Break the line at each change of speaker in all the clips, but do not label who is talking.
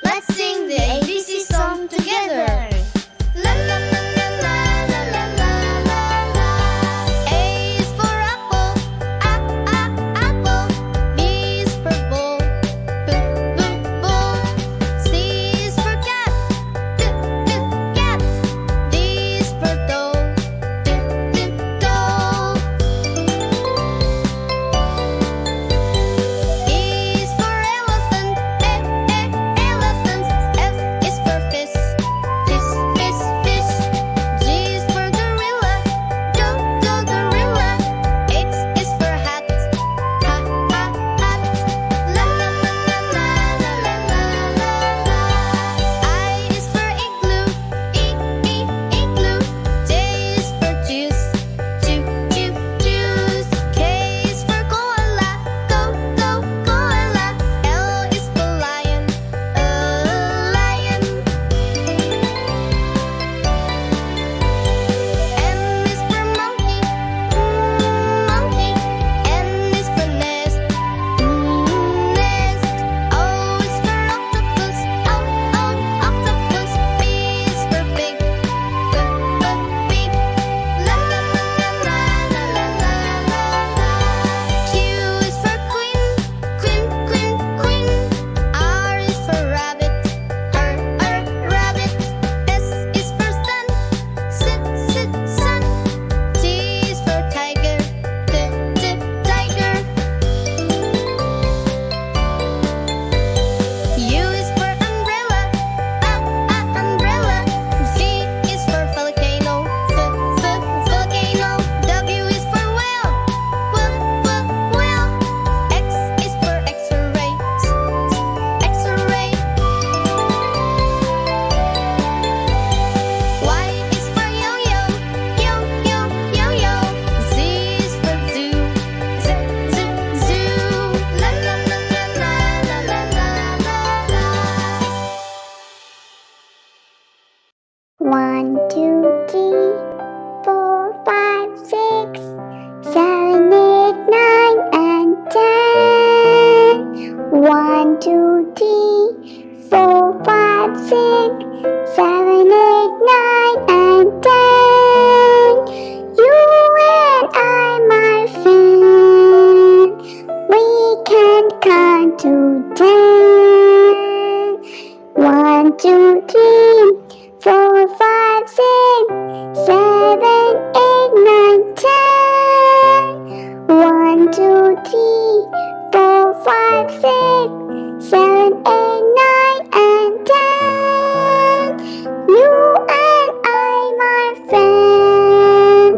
Let's sing the ABC song together. La la la la la la la la la la. A is for apple, apple. B is for ball, ball. C is for cat, cat. D is for doll, doll. E is for elephant, elephant. F is for fish, fish. G is for gorilla, gorilla. H is for hat, hat. La la la la la la la la la. I is for igloo, igloo. J is for juice, juice. K is for koala, koala. L is for lion, lion. M is for monkey, monkey. N is for nest, nest. O is for octopus, octopus. P is for pig, pig. La la la la la la la la la. Q is for queen. R is for rabbit, rabbit. S is for sun, sun. T is for tiger, tiger. U is for umbrella, umbrella. V is for volcano, volcano. W is for whale, whale. X is for X-ray, X-ray. Y is for yo-yo, yo-yo. Z is for zoo, zoo. La la la la la la la la la.
1, 2, 3, 4, 5, 6, 7, 8, 9, and 10. 1, 2, 3, 4, 5, 6, 7, 8, 9, and 10. You and I, my friend, we can count to 10. 1, 2, 3, 4, 5, 6, 7, 8, 9, 10. 1, 2, 3, 4, 5, 6, 7, 8, 9, and 10. You and I, my friend,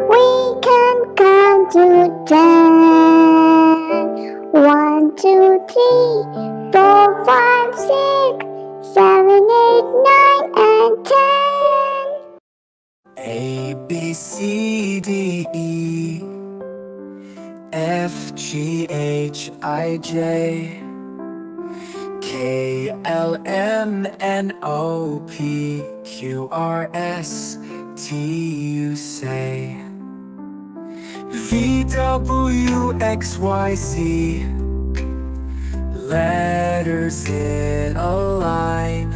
we can count to 10. 1, 2, 3, 4, 5, 6, 7, 8, 9, and 10.
A, B, C, D, E, F, G, H, I, J, K, L, M, N, O, P, Q, R, S, T, U say. V, W, X, Y, Z, letters in a line.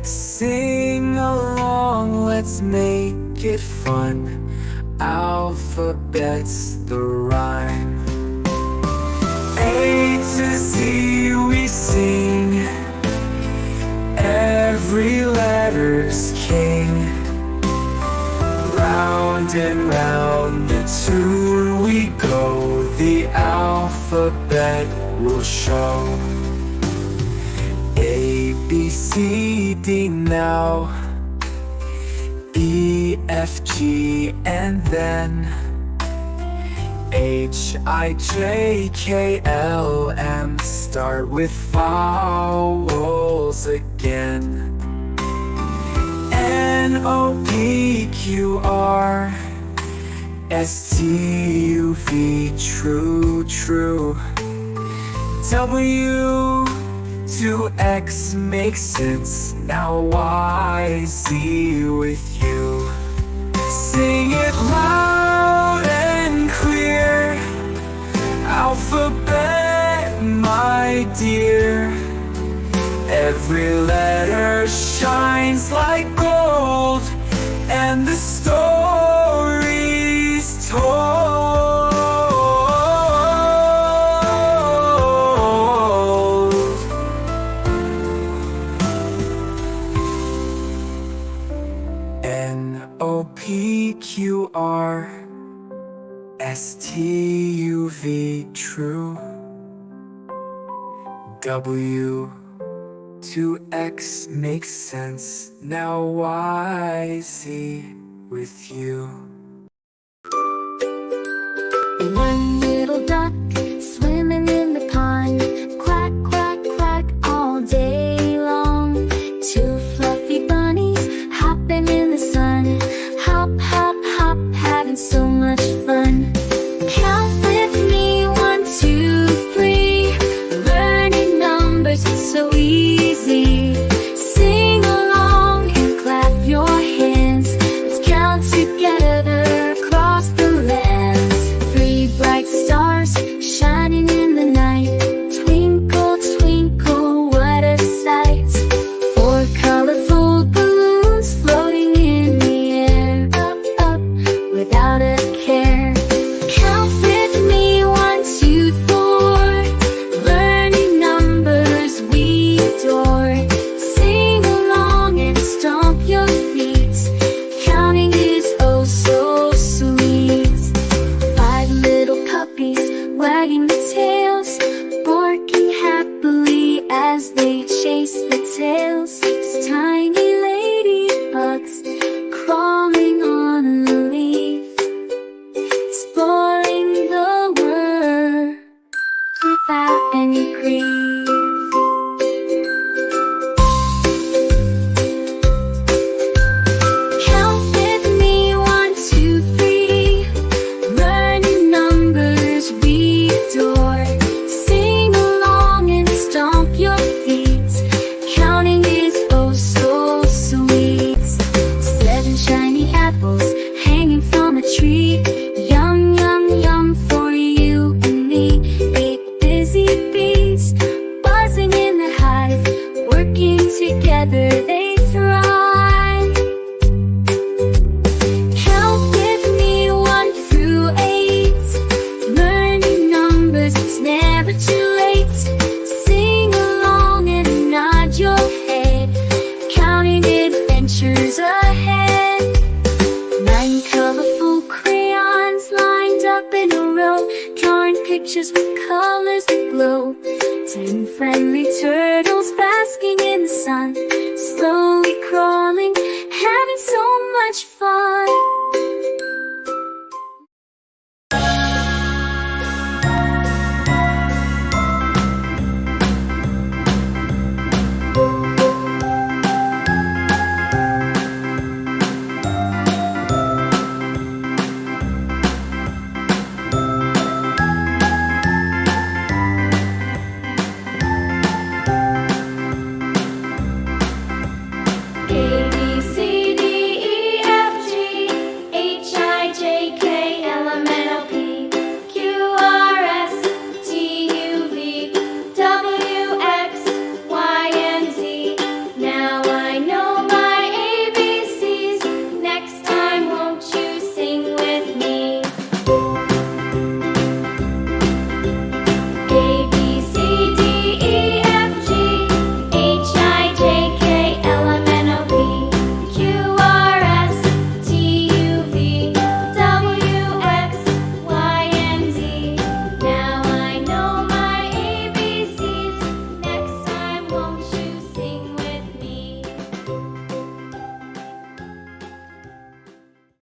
Sing along, let's make it fun. Alphabet's the rhyme. A to Z we sing, every letter's king. Round and round the tune we go, the alphabet will show. A, B, C, D now, E, F, G, and then H, I, J, K, L, M. Start with vowels again. N, O, P, Q, R, S, T, U, V. True. W to X makes sense. Now Y, Z with you. Sing it loud and clear. Alphabet, my dear. Every letter shines like gold, and the story's told. NOPQRSTUV, true. W to X makes sense. Now YZ with you.
One little duck swimming in the pond, quack, quack, quack all day long. Two fluffy bunnies hopping in the sun, hop, hop, hop, having so much fun. Count with me, 1, 2, 3. Learning numbers is so easy. Sing along and clap your hands. Let's count together across the lands. 3 bright stars shining in the night. Twinkle, twinkle, what a sight. 4 colorful balloons floating in the air. Up, up, without a care. Count with me, 1, 2, 4. Learning numbers we adore. Sing along and stomp your feet. Counting is oh so sweet. 5 little puppies wagging their tails, barking happily as they chase the tails. 6 tiny ladybugs crawling on a leaf, exploring the world without any grief. Count with me, 1, 2, 3. Learning numbers we adore. Sing along and stomp your feet. Counting is oh so sweet. 7 shiny apples hanging from a tree. Yum, yum, yum for you and me. 8 busy bees buzzing in the hive. Working together they thrive. Count with me, 1 through 8. Learning numbers, it's never too late. Sing along and nod your head. Counting adventures ahead. 9 colorful crayons lined up in a row, drawing pictures with